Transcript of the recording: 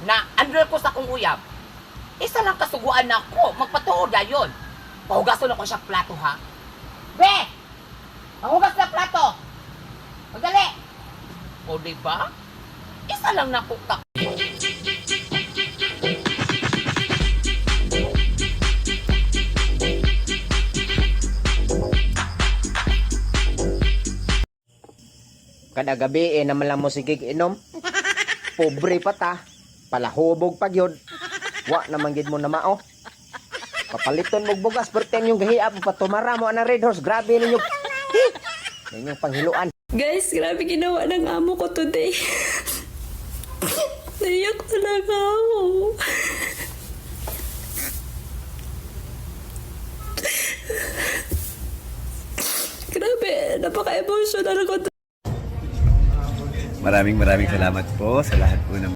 na under ko sa kong uyab. Isa lang kasuguan na ako, magpatuod na yun. Pahugason ako siya plato, ha? Be! Pahugas na plato! Magdali! O, diba? Isa lang na kukak. Kada gabi naman lang mo sigig inom. Pobre pa ta. Palahubog pag yun. Wa naman gid mo na mao. Papaliton mo bugas perten yung gahiap patumara mo ang Red Horse. Grabe ninyo. Ninyong panghiluan. Guys, grabe ginawa ng amo ko today. Naiyak talaga ako. Grabe, napaka-emotional ko. Maraming salamat po sa lahat po ng